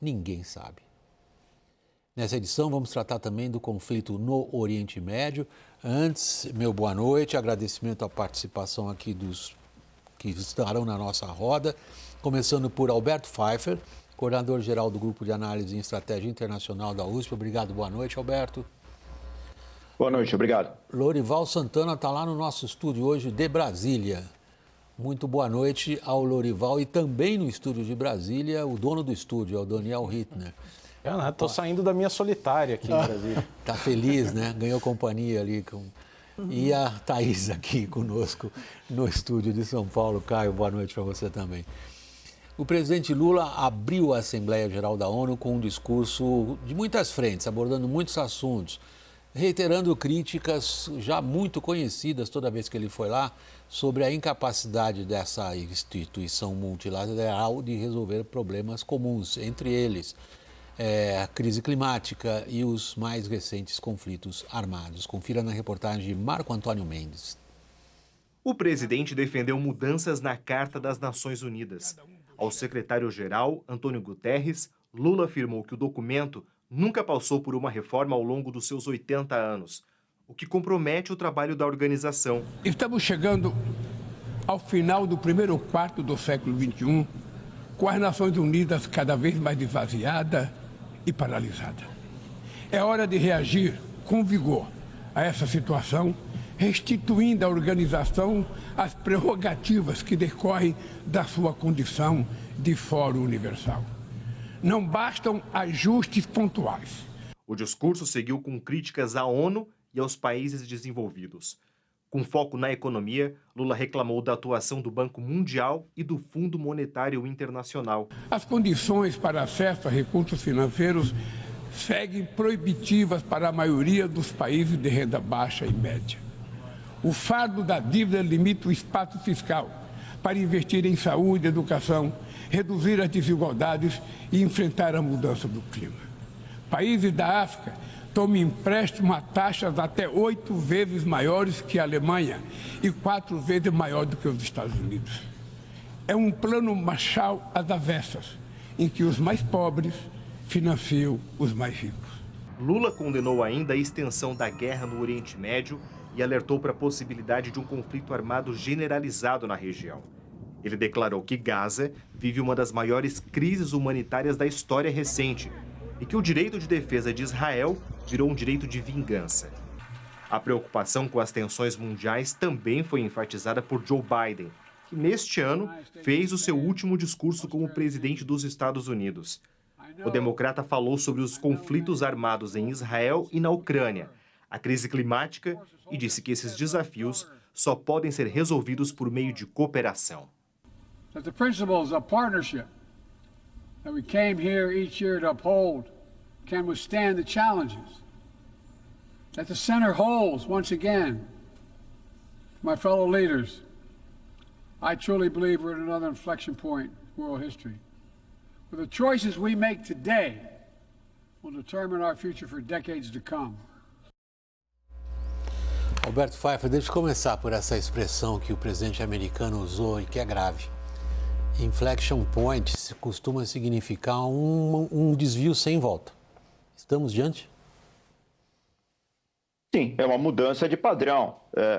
ninguém sabe. Nessa edição, vamos tratar também do conflito no Oriente Médio. Antes, meu boa noite, agradecimento à participação aqui dos que estarão na nossa roda, começando por Alberto Pfeiffer, coordenador-geral do Grupo de Análise em Estratégia Internacional da USP. Obrigado, boa noite, Alberto. Boa noite, obrigado. Lorival Santana está lá no nosso estúdio hoje de Brasília. Muito boa noite ao Lorival e também no estúdio de Brasília, o dono do estúdio, é o Daniel Hittner. Eu estou saindo da minha solitária aqui em Brasília. Está feliz, né? Ganhou companhia ali. E a Thaís aqui conosco no estúdio de São Paulo. Caio, boa noite para você também. O presidente Lula abriu a Assembleia Geral da ONU com um discurso de muitas frentes, abordando muitos assuntos, reiterando críticas já muito conhecidas toda vez que ele foi lá sobre a incapacidade dessa instituição multilateral de resolver problemas comuns, entre eles a crise climática e os mais recentes conflitos armados. Confira na reportagem de Marco Antônio Mendes. O presidente defendeu mudanças na Carta das Nações Unidas. Ao secretário-geral, Antônio Guterres, Lula afirmou que o documento nunca passou por uma reforma ao longo dos seus 80 anos, o que compromete o trabalho da organização. Estamos chegando ao final do primeiro quarto do século XXI, com as Nações Unidas cada vez mais esvaziada e paralisada. É hora de reagir com vigor a essa situação, restituindo à organização as prerrogativas que decorrem da sua condição de Fórum Universal. Não bastam ajustes pontuais. O discurso seguiu com críticas à ONU e aos países desenvolvidos. Com foco na economia, Lula reclamou da atuação do Banco Mundial e do Fundo Monetário Internacional. As condições para acesso a recursos financeiros seguem proibitivas para a maioria dos países de renda baixa e média. O fardo da dívida limita o espaço fiscal para investir em saúde e educação, reduzir as desigualdades e enfrentar a mudança do clima. Países da África tomam empréstimo a taxas até 8 vezes maiores que a Alemanha e 4 vezes maior do que os Estados Unidos. É um plano Marshall às avessas, em que os mais pobres financiam os mais ricos. Lula condenou ainda a extensão da guerra no Oriente Médio e alertou para a possibilidade de um conflito armado generalizado na região. Ele declarou que Gaza vive uma das maiores crises humanitárias da história recente e que o direito de defesa de Israel virou um direito de vingança. A preocupação com as tensões mundiais também foi enfatizada por Joe Biden, que neste ano fez o seu último discurso como presidente dos Estados Unidos. O democrata falou sobre os conflitos armados em Israel e na Ucrânia, a crise climática e disse que esses desafios só podem ser resolvidos por meio de cooperação. The principles of partnership that we came here each year to uphold can withstand the challenges that the center holds once again. My fellow leaders, I truly believe we're at another inflection point in world history, where the choices we make today will determine our future for decades to come. Alberto Pfeiffer, deixa eu começar por essa expressão que o presidente americano usou e que é grave. Inflection point costuma significar um desvio sem volta. Estamos diante? Sim, é uma mudança de padrão.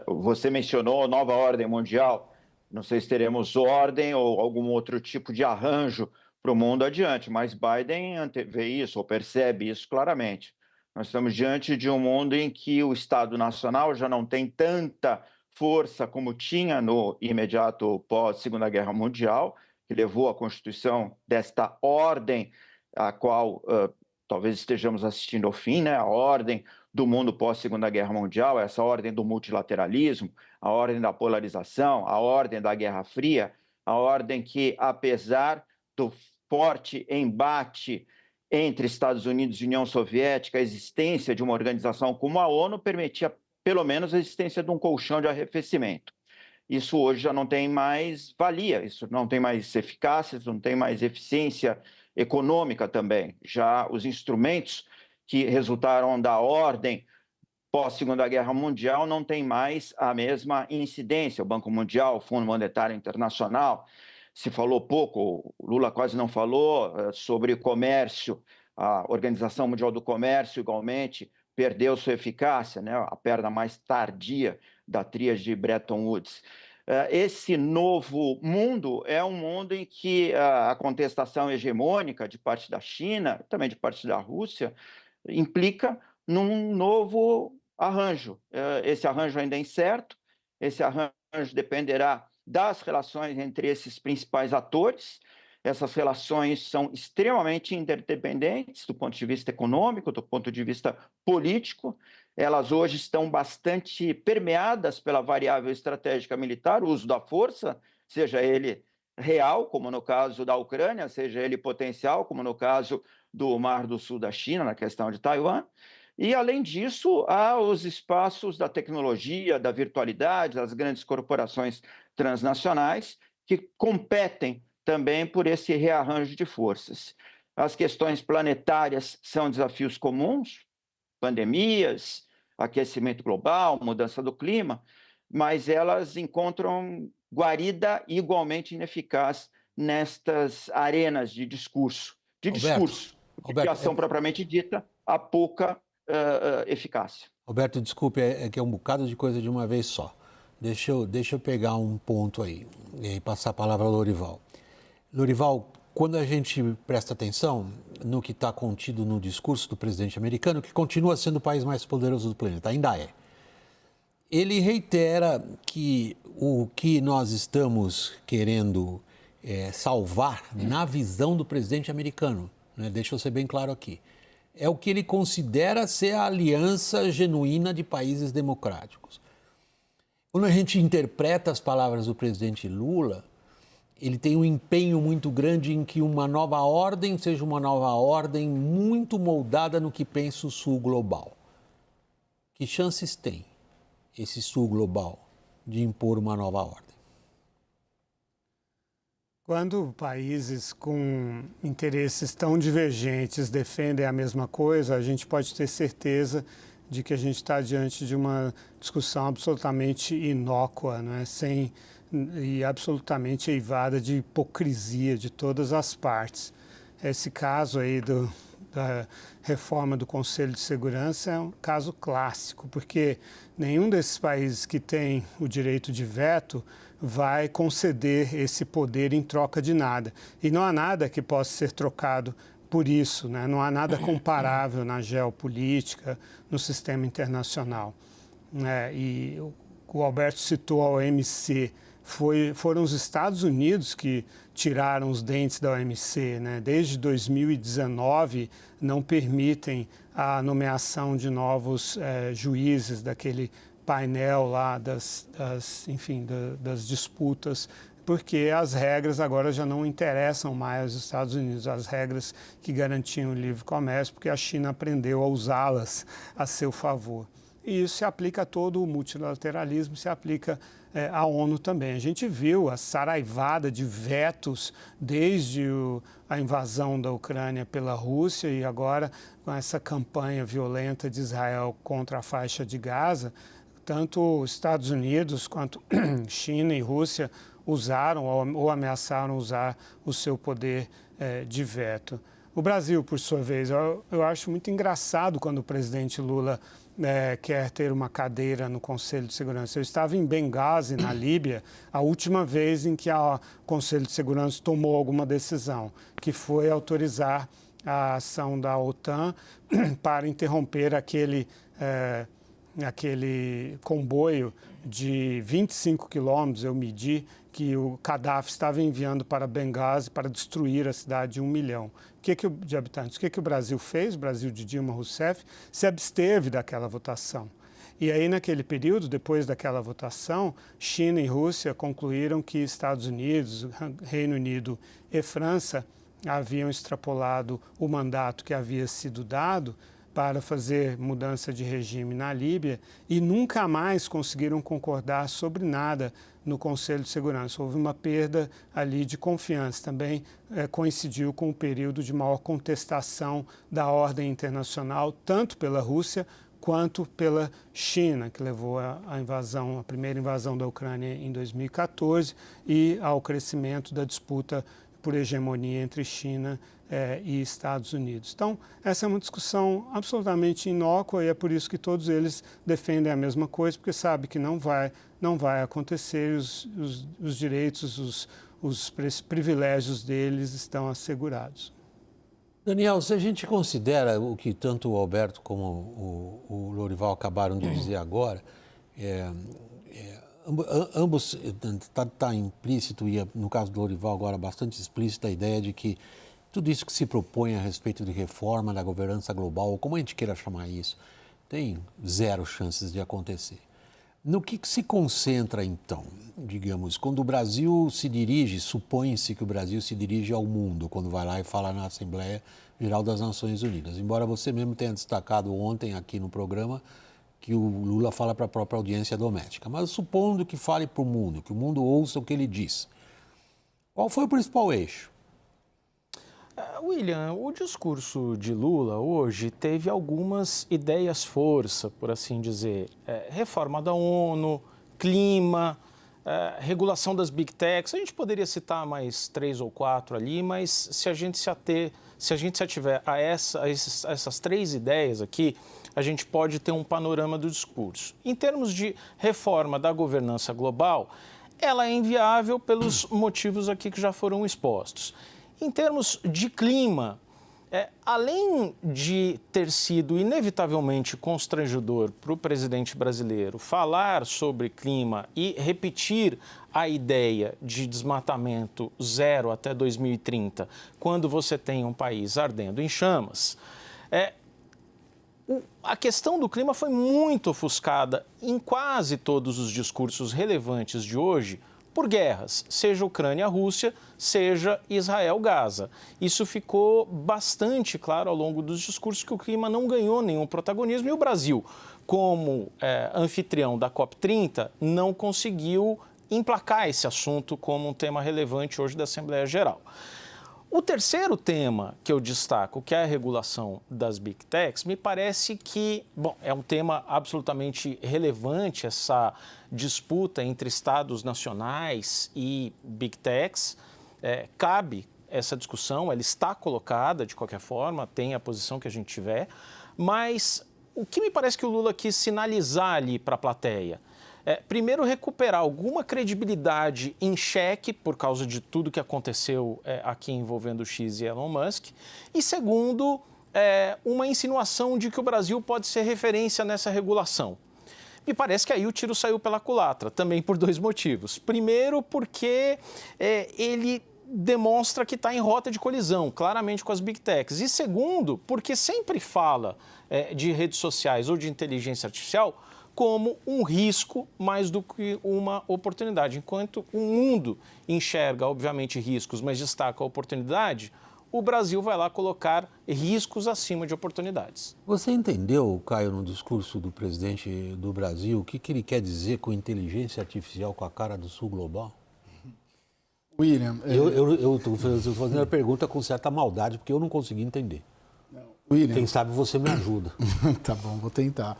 Você mencionou a nova ordem mundial. Não sei se teremos ordem ou algum outro tipo de arranjo para o mundo adiante, mas Biden antevê isso ou percebe isso claramente. Nós estamos diante de um mundo em que o Estado Nacional já não tem tanta força como tinha no imediato pós-Segunda Guerra Mundial, que levou à constituição desta ordem, a qual talvez estejamos assistindo ao fim, né? A ordem do mundo pós-Segunda Guerra Mundial, essa ordem do multilateralismo, a ordem da polarização, a ordem da Guerra Fria, a ordem que, apesar do forte embate entre Estados Unidos e União Soviética, a existência de uma organização como a ONU permitia pelo menos a existência de um colchão de arrefecimento. Isso hoje já não tem mais valia, isso não tem mais eficácia, isso não tem mais eficiência econômica também. Já os instrumentos que resultaram da ordem pós-Segunda Guerra Mundial não têm mais a mesma incidência. O Banco Mundial, o Fundo Monetário Internacional, se falou pouco, o Lula quase não falou sobre comércio. A Organização Mundial do Comércio, igualmente, perdeu sua eficácia, né? A perna mais tardia da tríade de Bretton Woods. Esse novo mundo é um mundo em que a contestação hegemônica de parte da China, também de parte da Rússia, implica num novo arranjo. Esse arranjo ainda é incerto, esse arranjo dependerá das relações entre esses principais atores. Essas relações são extremamente interdependentes do ponto de vista econômico, do ponto de vista político. Elas hoje estão bastante permeadas pela variável estratégica militar, o uso da força, seja ele real, como no caso da Ucrânia, seja ele potencial, como no caso do Mar do Sul da China, na questão de Taiwan. E, além disso, há os espaços da tecnologia, da virtualidade, das grandes corporações transnacionais que competem também por esse rearranjo de forças. As questões planetárias são desafios comuns, pandemias, aquecimento global, mudança do clima, mas elas encontram guarida igualmente ineficaz nestas arenas de discurso. Porque a ação propriamente dita, há pouca eficácia. Roberto, desculpe, é que é um bocado de coisa de uma vez só. Deixa eu pegar um ponto aí e passar a palavra ao Lorival. Lorival, quando a gente presta atenção no que está contido no discurso do presidente americano, que continua sendo o país mais poderoso do planeta, ainda é, ele reitera que o que nós estamos querendo salvar, na visão do presidente americano, né, deixa eu ser bem claro aqui, é o que ele considera ser a aliança genuína de países democráticos. Quando a gente interpreta as palavras do presidente Lula, ele tem um empenho muito grande em que uma nova ordem seja uma nova ordem muito moldada no que pensa o Sul global. Que chances tem esse Sul global de impor uma nova ordem? Quando países com interesses tão divergentes defendem a mesma coisa, a gente pode ter certeza de que a gente está diante de uma discussão absolutamente inócua, né? E absolutamente eivada de hipocrisia de todas as partes. Esse caso aí da reforma do Conselho de Segurança é um caso clássico, porque nenhum desses países que tem o direito de veto vai conceder esse poder em troca de nada. E não há nada que possa ser trocado por isso, né? Não há nada comparável na geopolítica, no sistema internacional. E o Alberto citou a OMC, foram os Estados Unidos que tiraram os dentes da OMC, né? Desde 2019 não permitem a nomeação de novos juízes daquele painel lá das disputas, porque as regras agora já não interessam mais aos Estados Unidos, as regras que garantiam o livre comércio, porque a China aprendeu a usá-las a seu favor. E isso se aplica a todo o multilateralismo, se aplica à ONU também. A gente viu a saraivada de vetos desde a invasão da Ucrânia pela Rússia e agora com essa campanha violenta de Israel contra a faixa de Gaza. Tanto os Estados Unidos quanto China e Rússia usaram ou ameaçaram usar o seu poder de veto. O Brasil, por sua vez, eu acho muito engraçado quando o presidente Lula quer ter uma cadeira no Conselho de Segurança. Eu estava em Benghazi, na Líbia, a última vez em que o Conselho de Segurança tomou alguma decisão, que foi autorizar a ação da OTAN para interromper aquele comboio de 25 quilômetros, eu medi, que o Gaddafi estava enviando para Benghazi para destruir a cidade de 1 milhão de habitantes. O que o Brasil fez? O Brasil de Dilma Rousseff se absteve daquela votação. E aí, naquele período, depois daquela votação, China e Rússia concluíram que Estados Unidos, Reino Unido e França haviam extrapolado o mandato que havia sido dado para fazer mudança de regime na Líbia e nunca mais conseguiram concordar sobre nada no Conselho de Segurança. Houve uma perda ali de confiança. Também coincidiu com o período de maior contestação da ordem internacional, tanto pela Rússia quanto pela China, que levou a primeira invasão da Ucrânia em 2014 e ao crescimento da disputa por hegemonia entre China e Estados Unidos. Então, essa é uma discussão absolutamente inócua e é por isso que todos eles defendem a mesma coisa, porque sabem que não vai acontecer, os direitos, os privilégios deles estão assegurados. Daniel, se a gente considera o que tanto o Alberto como o Lorival acabaram de dizer agora, ambos está implícito, e no caso do Lorival agora bastante explícita, a ideia de que tudo isso que se propõe a respeito de reforma da governança global, ou como a gente queira chamar isso, tem zero chances de acontecer. No que se concentra, então, digamos, quando o Brasil se dirige, supõe-se que o Brasil se dirige ao mundo, quando vai lá e fala na Assembleia Geral das Nações Unidas. Embora você mesmo tenha destacado ontem aqui no programa que o Lula fala para a própria audiência doméstica. Mas supondo que fale para o mundo, que o mundo ouça o que ele diz, qual foi o principal eixo? William, o discurso de Lula hoje teve algumas ideias-força, por assim dizer. Reforma da ONU, clima, regulação das Big Techs. A gente poderia citar mais 3 ou 4 ali, mas se a gente se ativer a essas 3 ideias aqui, a gente pode ter um panorama do discurso. Em termos de reforma da governança global, ela é inviável pelos motivos aqui que já foram expostos. Em termos de clima, além de ter sido inevitavelmente constrangedor para o presidente brasileiro falar sobre clima e repetir a ideia de desmatamento zero até 2030, quando você tem um país ardendo em chamas, a questão do clima foi muito ofuscada em quase todos os discursos relevantes de hoje por guerras, seja Ucrânia-Rússia, seja Israel-Gaza. Isso ficou bastante claro ao longo dos discursos que o clima não ganhou nenhum protagonismo e o Brasil, como anfitrião da COP30, não conseguiu emplacar esse assunto como um tema relevante hoje da Assembleia Geral. O terceiro tema que eu destaco, que é a regulação das Big Techs, me parece que, é um tema absolutamente relevante, essa disputa entre estados nacionais e Big Techs. Cabe essa discussão, ela está colocada de qualquer forma, tem a posição que a gente tiver, mas o que me parece que o Lula quis sinalizar ali para a plateia? Primeiro, recuperar alguma credibilidade em xeque por causa de tudo que aconteceu aqui envolvendo o X e Elon Musk. E segundo, uma insinuação de que o Brasil pode ser referência nessa regulação. Me parece que aí o tiro saiu pela culatra, também por 2 motivos. Primeiro, porque ele demonstra que está em rota de colisão, claramente com as Big Techs. E segundo, porque sempre fala de redes sociais ou de inteligência artificial como um risco mais do que uma oportunidade. Enquanto o mundo enxerga, obviamente, riscos, mas destaca a oportunidade, o Brasil vai lá colocar riscos acima de oportunidades. Você entendeu, Caio, no discurso do presidente do Brasil, o que ele quer dizer com inteligência artificial com a cara do Sul global? William... Eu estou fazendo a pergunta com certa maldade, porque eu não consegui entender. William, quem sabe você me ajuda. Tá bom, vou tentar.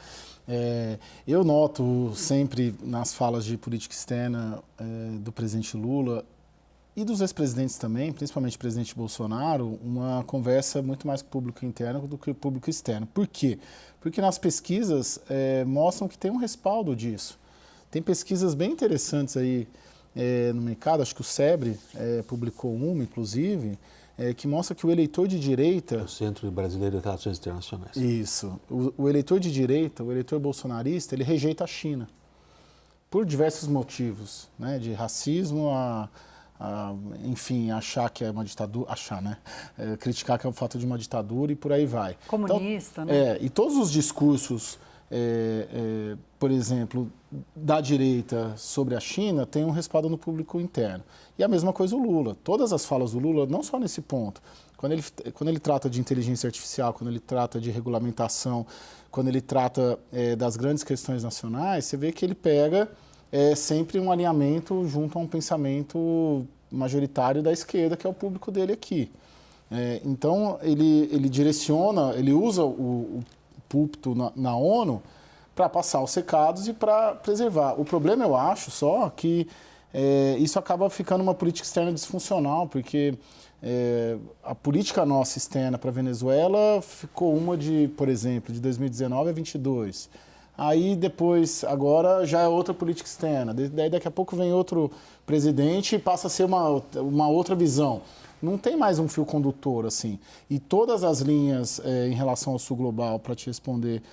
Eu noto sempre nas falas de política externa do presidente Lula e dos ex-presidentes também, principalmente o presidente Bolsonaro, uma conversa muito mais com o público interno do que o público externo. Por quê? Porque nas pesquisas mostram que tem um respaldo disso. Tem pesquisas bem interessantes aí no mercado, acho que o SEBRE publicou uma, inclusive, que mostra que o eleitor de direita... O Centro Brasileiro de Relações Internacionais. Isso. O eleitor de direita, o eleitor bolsonarista, ele rejeita a China. Por diversos motivos, né? De racismo enfim, achar que é uma ditadura... Achar, né? Criticar que é o fato de uma ditadura e por aí vai. Comunista, então, né? E todos os discursos, por exemplo, da direita sobre a China tem um respaldo no público interno. E a mesma coisa o Lula. Todas as falas do Lula, não só nesse ponto, quando ele trata de inteligência artificial, quando ele trata de regulamentação, quando ele trata das grandes questões nacionais, você vê que ele pega sempre um alinhamento junto a um pensamento majoritário da esquerda, que é o público dele aqui. Então, ele direciona, ele usa o púlpito na ONU para passar os recados e para preservar. O problema, eu acho, só que isso acaba ficando uma política externa disfuncional, porque a política nossa externa para a Venezuela ficou uma por exemplo, de 2019 a 22. Aí depois, agora já é outra política externa. Daí daqui a pouco vem outro presidente e passa a ser uma outra visão. Não tem mais um fio condutor, assim. E todas as linhas em relação ao Sul Global, para te responder,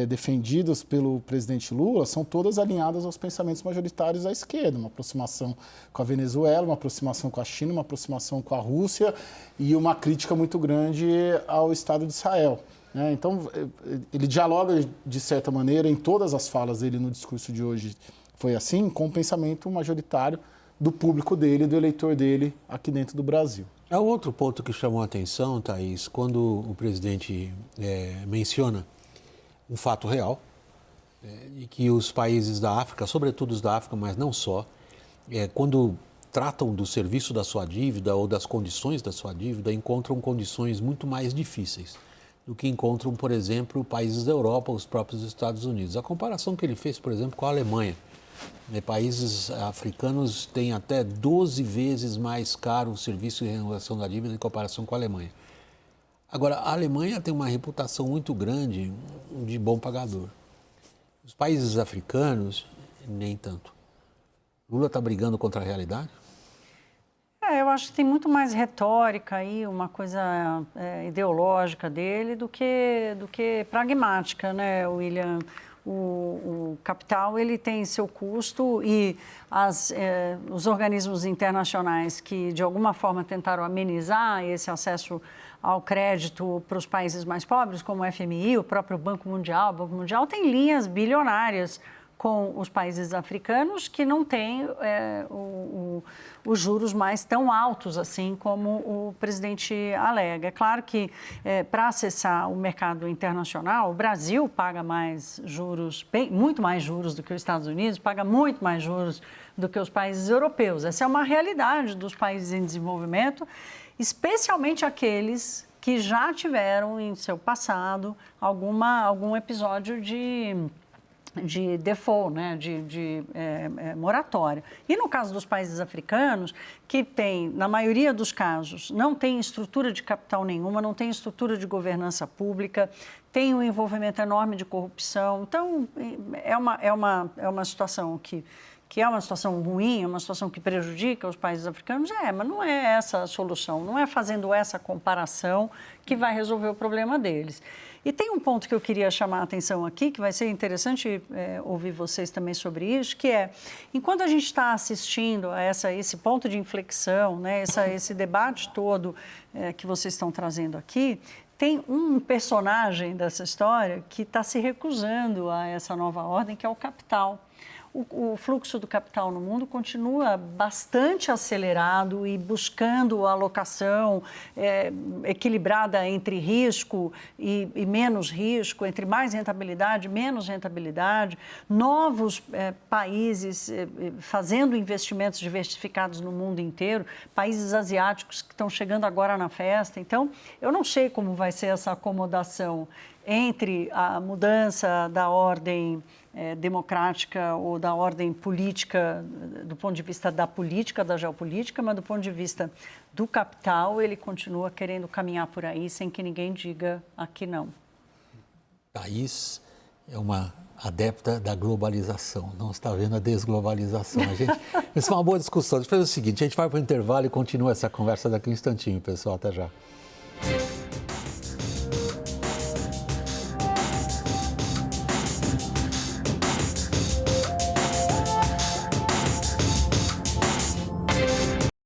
defendidas pelo presidente Lula, são todas alinhadas aos pensamentos majoritários da esquerda. Uma aproximação com a Venezuela, uma aproximação com a China, uma aproximação com a Rússia e uma crítica muito grande ao Estado de Israel. Então, ele dialoga, de certa maneira, em todas as falas dele no discurso de hoje, foi assim, com o pensamento majoritário do público dele, do eleitor dele aqui dentro do Brasil. É outro ponto que chamou a atenção, Thaís, quando o presidente menciona um fato real, de que os países da África, sobretudo os da África, mas não só, quando tratam do serviço da sua dívida ou das condições da sua dívida, encontram condições muito mais difíceis do que encontram, por exemplo, países da Europa, os próprios Estados Unidos. A comparação que ele fez, por exemplo, com a Alemanha. Países africanos têm até 12 vezes mais caro o serviço de renovação da dívida em comparação com a Alemanha. Agora, a Alemanha tem uma reputação muito grande de bom pagador. Os países africanos, nem tanto. Lula está brigando contra a realidade? Eu acho que tem muito mais retórica aí, uma coisa ideológica dele do que pragmática, né, William? O capital ele tem seu custo e os organismos internacionais que de alguma forma tentaram amenizar esse acesso ao crédito para os países mais pobres, como o FMI, o próprio Banco Mundial tem linhas bilionárias com os países africanos que não têm os juros mais tão altos assim como o presidente alega. É claro que para acessar o mercado internacional, o Brasil paga mais juros, muito mais juros do que os Estados Unidos, paga muito mais juros do que os países europeus. Essa é uma realidade dos países em desenvolvimento, especialmente aqueles que já tiveram em seu passado algum episódio de default, né, de moratória. E no caso dos países africanos, que tem, na maioria dos casos, não tem estrutura de capital nenhuma, não tem estrutura de governança pública, tem um envolvimento enorme de corrupção. Então, é uma situação que é uma situação ruim, é uma situação que prejudica os países africanos, mas não é essa a solução, não é fazendo essa comparação que vai resolver o problema deles. E tem um ponto que eu queria chamar a atenção aqui, que vai ser interessante ouvir vocês também sobre isso, que é, enquanto a gente está assistindo a esse ponto de inflexão, né, esse debate todo que vocês estão trazendo aqui, tem um personagem dessa história que está se recusando a essa nova ordem, que é o capital. O fluxo do capital no mundo continua bastante acelerado e buscando a alocação equilibrada entre risco e menos risco, entre mais rentabilidade e menos rentabilidade, novos países fazendo investimentos diversificados no mundo inteiro, países asiáticos que estão chegando agora na festa. Então, eu não sei como vai ser essa acomodação entre a mudança da ordem democrática ou da ordem política, do ponto de vista da política, da geopolítica, mas do ponto de vista do capital, ele continua querendo caminhar por aí sem que ninguém diga aqui não. Thaís é uma adepta da globalização, não está vendo a desglobalização. Isso é uma boa discussão. Deixa eu fazer o seguinte, a gente vai para o intervalo e continua essa conversa daqui a um instantinho, pessoal. Até já.